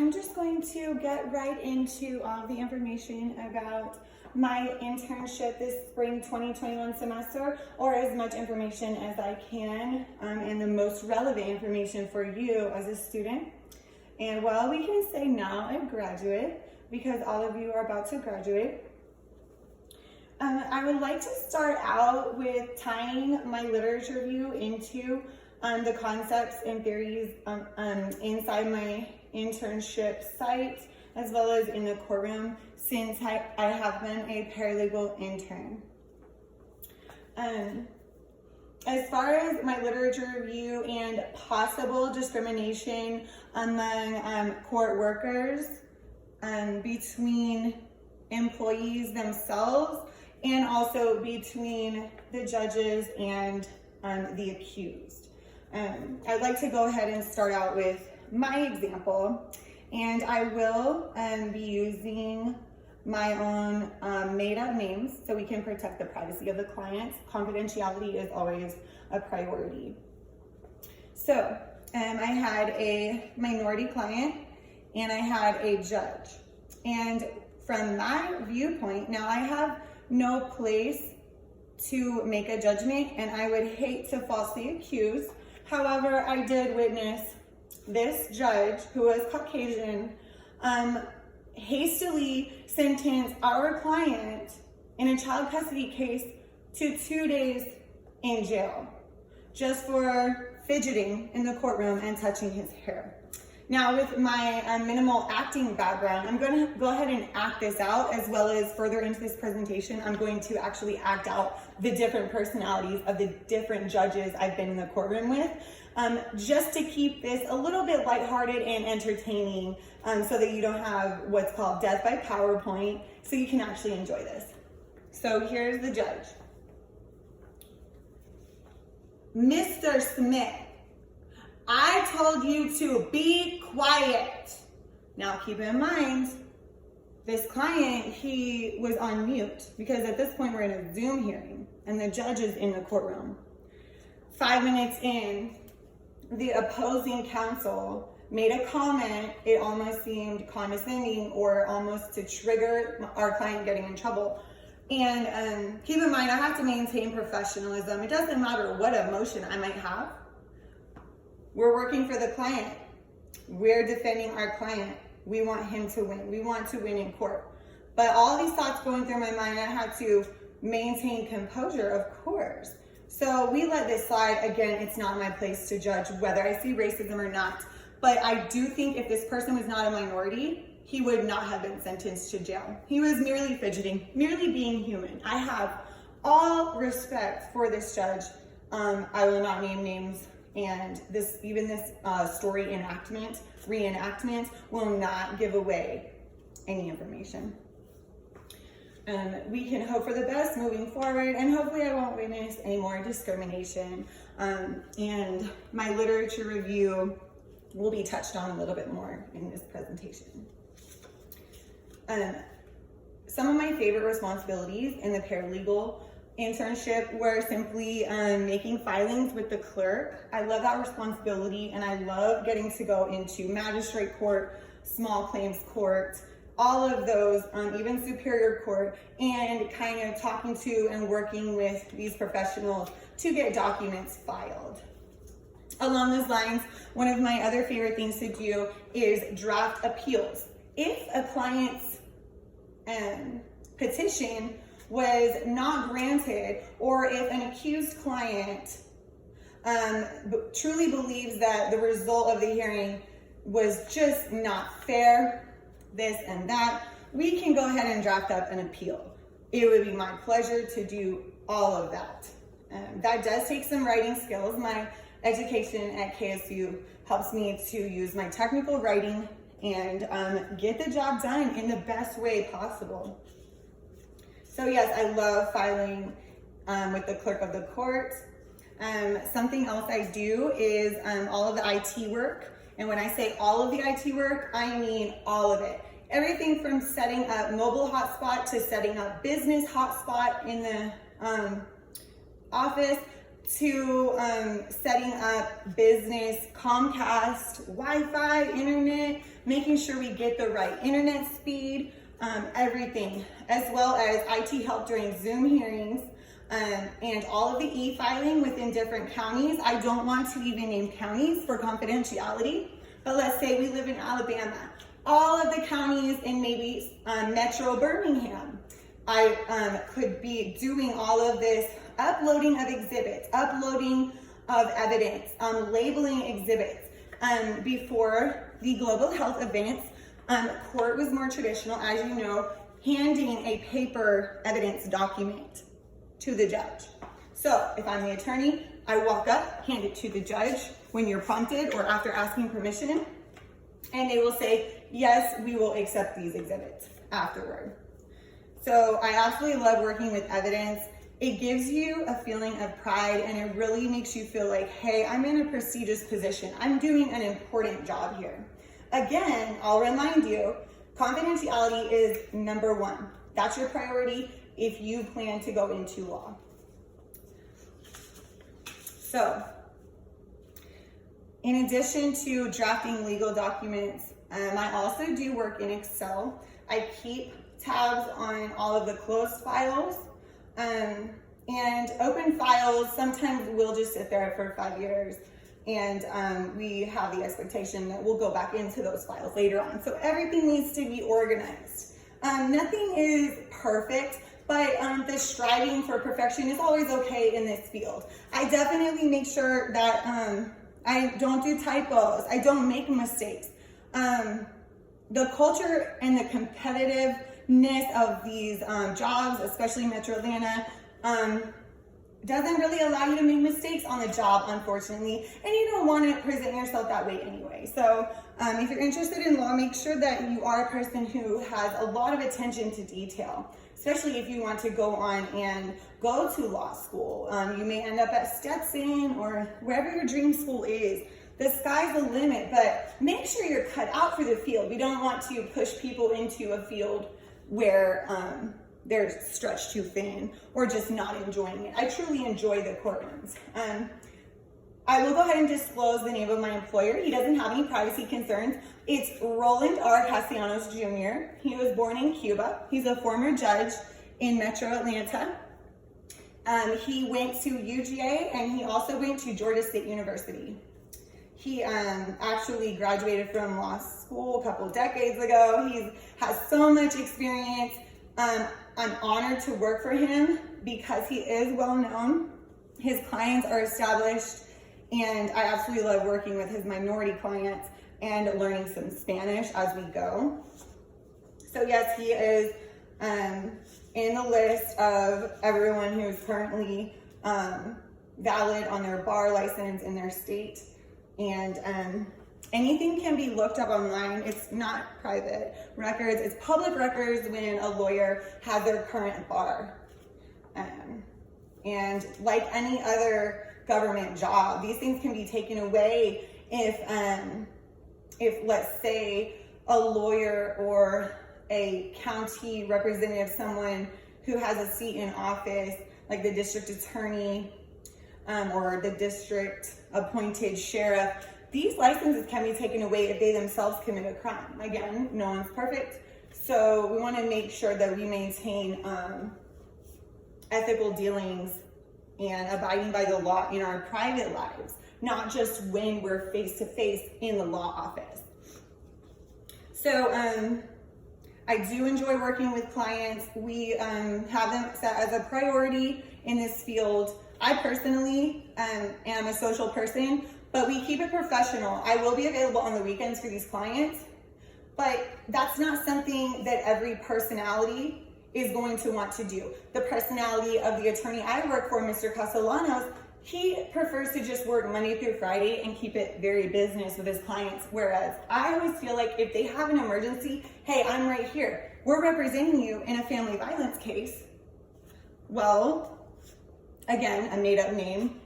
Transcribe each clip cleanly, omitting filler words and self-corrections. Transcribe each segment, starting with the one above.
I'm just going to get right into all of the information about my internship this spring 2021 semester, or as much information as I can, and the most relevant information for you as a student. And well, we can say now a graduate, because all of you are about to graduate. I would like to start out with tying my literature review into the concepts and theories inside my internship site, as well as in the courtroom, since I have been a paralegal intern. As far as my literature review and possible discrimination among court workers, between employees themselves, and also between the judges and the accused. I'd like to go ahead and start out with my example, and I will be using my own made-up names so we can protect the privacy of the clients. Confidentiality is always a priority. So I had a minority client and I had a judge. And from my viewpoint, now I have no place to make a judgment, and I would hate to falsely accuse. However, I did witness this judge, who was Caucasian, hastily sentence our client in a child custody case to 2 days in jail, just for fidgeting in the courtroom and touching his hair. Now, with my minimal acting background, I'm going to go ahead and act this out, as well as further into this presentation, I'm going to actually act out the different personalities of the different judges I've been in the courtroom with, just to keep this a little bit lighthearted and entertaining, so that you don't have what's called death by PowerPoint, so you can actually enjoy this. So here's the judge. Mr. Smith, I told you to be quiet. Now keep in mind, this client, he was on mute, because at this point we're in a Zoom hearing and the judge is in the courtroom. 5 minutes in, the opposing counsel made a comment. It almost seemed condescending, or almost to trigger our client getting in trouble. And keep in mind, I have to maintain professionalism. It doesn't matter what emotion I might have. We're working for the client. We're defending our client. We want him to win. We want to win in court. But all these thoughts going through my mind, I had to maintain composure, of course. So we let this slide. Again, it's not my place to judge whether I see racism or not. But I do think if this person was not a minority, he would not have been sentenced to jail. He was merely fidgeting, merely being human. I have all respect for this judge. I will not name names. And this story reenactment will not give away any information. We can hope for the best moving forward, and hopefully I won't witness any more discrimination. And my literature review will be touched on a little bit more in this presentation. Some of my favorite responsibilities in the paralegal internship were simply making filings with the clerk. I love that responsibility, and I love getting to go into magistrate court, small claims court, all of those, even superior court, and kind of talking to and working with these professionals to get documents filed. Along those lines, one of my other favorite things to do is draft appeals. If a client's petition was not granted, or if an accused client truly believes that the result of the hearing was just not fair, this and that, we can go ahead and draft up an appeal. It would be my pleasure to do all of that. That does take some writing skills. My education at KSU helps me to use my technical writing and get the job done in the best way possible. So yes, I love filing with the clerk of the court. Something else I do is all of the IT work. And when I say all of the IT work, I mean all of it. Everything from setting up mobile hotspot to setting up business hotspot in the office. to setting up business Comcast, Wi-Fi, internet, making sure we get the right internet speed, everything, as well as IT help during Zoom hearings, and all of the e-filing within different counties. I don't want to even name counties for confidentiality, but let's say we live in Alabama. All of the counties in maybe Metro Birmingham, I could be doing all of this uploading of exhibits, uploading of evidence, labeling exhibits. Before the global health events, court was more traditional, as you know, handing a paper evidence document to the judge. So if I'm the attorney, I walk up, hand it to the judge when you're prompted or after asking permission, and they will say, yes, we will accept these exhibits afterward. So I absolutely love working with evidence. It gives you a feeling of pride, and it really makes you feel like, hey, I'm in a prestigious position. I'm doing an important job here. Again, I'll remind you, confidentiality is number one. That's your priority if you plan to go into law. So, in addition to drafting legal documents, I also do work in Excel. I keep tabs on all of the closed files, and open files sometimes will just sit there for 5 years, and we have the expectation that we'll go back into those files later on. So everything needs to be organized. Nothing is perfect, but the striving for perfection is always okay in this field. I definitely make sure that I don't do typos, I don't make mistakes. The culture and the competitiveness of these jobs, especially Metro Atlanta, doesn't really allow you to make mistakes on the job, unfortunately, and you don't want to present yourself that way anyway. So if you're interested in law, make sure that you are a person who has a lot of attention to detail, especially if you want to go on and go to law school. You may end up at Stetson or wherever your dream school is. The sky's the limit, but make sure you're cut out for the field. We don't want to push people into a field where they're stretched too thin or just not enjoying it. I truly enjoy the courtrooms. I will go ahead and disclose the name of my employer. He doesn't have any privacy concerns. It's Roland R. Castellanos Jr. He was born in Cuba. He's a former judge in Metro Atlanta. He went to UGA, and he also went to Georgia State University. He actually graduated from law school a couple decades ago. He has so much experience. I'm honored to work for him because he is well known. His clients are established, and I absolutely love working with his minority clients and learning some Spanish as we go. So yes, he is in the list of everyone who is currently valid on their bar license in their state. And anything can be looked up online. It's not private records, it's public records when a lawyer has their current bar. And like any other government job, these things can be taken away if let's say a lawyer or a county representative, someone who has a seat in office, like the district attorney or the district appointed sheriff, these licenses can be taken away if they themselves commit a crime. Again, no one's perfect, so we want to make sure that we maintain ethical dealings and abiding by the law in our private lives, not just when we're face to face in the law office. So I do enjoy working with clients. We have them set as a priority in this field. I personally am a social person, but we keep it professional. I will be available on the weekends for these clients, but that's not something that every personality is going to want to do. The personality of the attorney I work for, Mr. Castellanos, he prefers to just work Monday through Friday and keep it very business with his clients. Whereas I always feel like if they have an emergency, hey, I'm right here. We're representing you in a family violence case. Well, again, a made up name,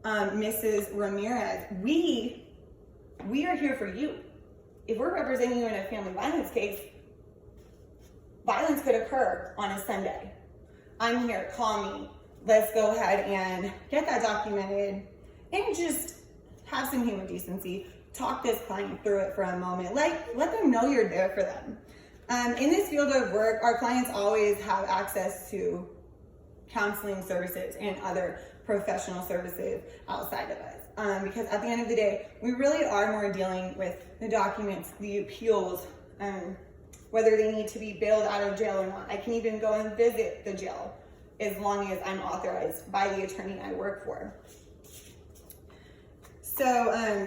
Mrs. Ramirez, we are here for you. If we're representing you in a family violence case, violence could occur on a Sunday. I'm here, call me. let's go ahead and get that documented and just have some human decency. Talk this client through it for a moment. Let them know you're there for them. In this field of work, our clients always have access to counseling services and other professional services outside of us. Because at the end of the day, we really are more dealing with the documents, the appeals, whether they need to be bailed out of jail or not. I can even go and visit the jail as long as I'm authorized by the attorney I work for. So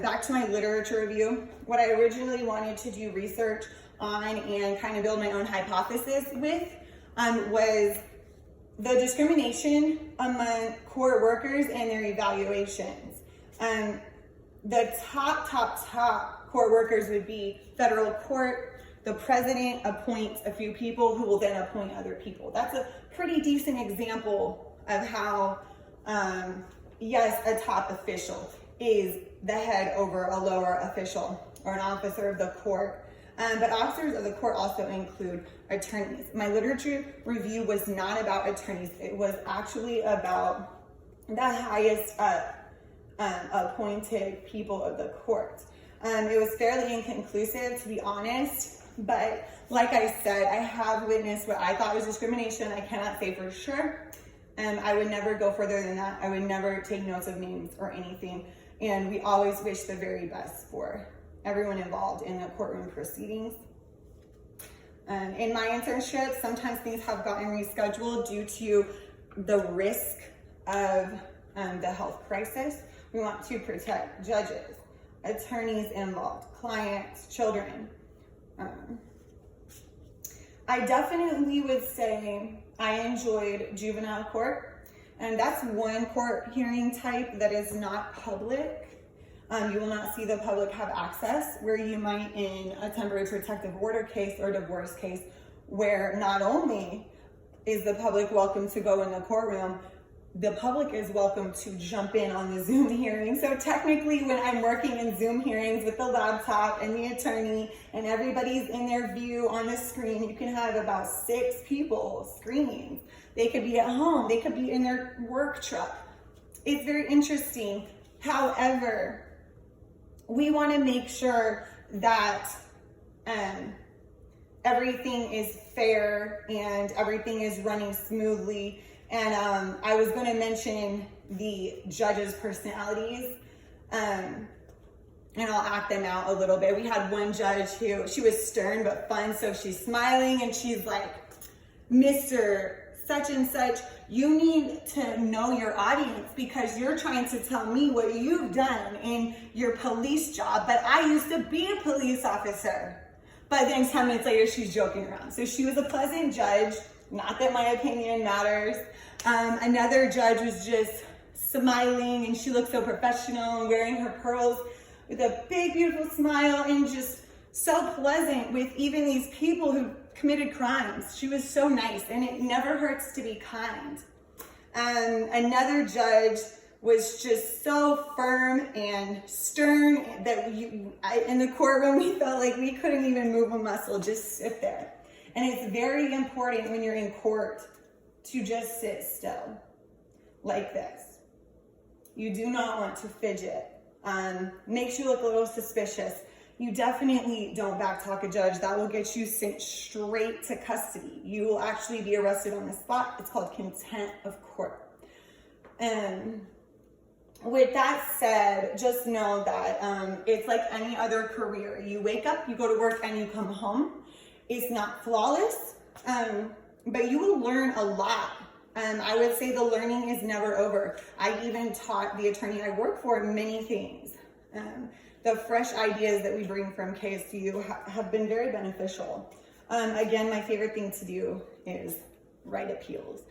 back to my literature review. What I originally wanted to do research on and kind of build my own hypothesis with was the discrimination among court workers and their evaluations. The top court workers would be federal court. The president appoints a few people who will then appoint other people. That's a pretty decent example of how, yes, a top official is the head over a lower official or an officer of the court. But officers of the court also include attorneys. My literature review was not about attorneys. It was actually about the highest appointed people of the court. It was fairly inconclusive, to be honest, but like I said, I have witnessed what I thought was discrimination. I cannot say for sure. I would never go further than that. I would never take notes of names or anything. And we always wish the very best for everyone involved in the courtroom proceedings. In my internship, sometimes things have gotten rescheduled due to the risk of the health crisis. We want to protect judges, attorneys involved, clients, children. I definitely would say I enjoyed juvenile court, and that's one court hearing type that is not public. You will not see the public have access, where you might in a temporary protective order case or divorce case, where not only is the public welcome to go in the courtroom, the public is welcome to jump in on the Zoom hearing. So technically, when I'm working in Zoom hearings with the laptop and the attorney and everybody's in their view on the screen, you can have about 6 people screening. They could be at home, they could be in their work truck. It's very interesting. However, we want to make sure that everything is fair and everything is running smoothly. And I was going to mention the judges' personalities, and I'll act them out a little bit. We had one judge who, she was stern but fun, so she's smiling and she's like, Mr. Such and such, you need to know your audience because you're trying to tell me what you've done in your police job, but I used to be a police officer. But then 10 minutes later, she's joking around. So she was a pleasant judge, not that my opinion matters. Another judge was just smiling and she looked so professional and wearing her pearls with a big, beautiful smile and just so pleasant with even these people who committed crimes. She was so nice, and it never hurts to be kind. Another judge was just so firm and stern that in the courtroom we felt like we couldn't even move a muscle, just sit there. And it's very important when you're in court to just sit still like this. You do not want to fidget. Makes you look a little suspicious. You definitely don't backtalk a judge. That will get you sent straight to custody. You will actually be arrested on the spot. It's called contempt of court. With that said, just know that it's like any other career. You wake up, you go to work, and you come home. It's not flawless, but you will learn a lot. I would say the learning is never over. I even taught the attorney I work for many things. The fresh ideas that we bring from KSU have been very beneficial. Again, my favorite thing to do is write appeals.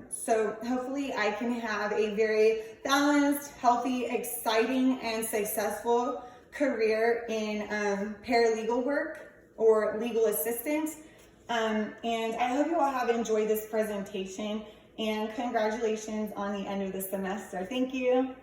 So hopefully I can have a very balanced, healthy, exciting, and successful career in paralegal work or legal assistant. And I hope you all have enjoyed this presentation, and congratulations on the end of the semester. Thank you.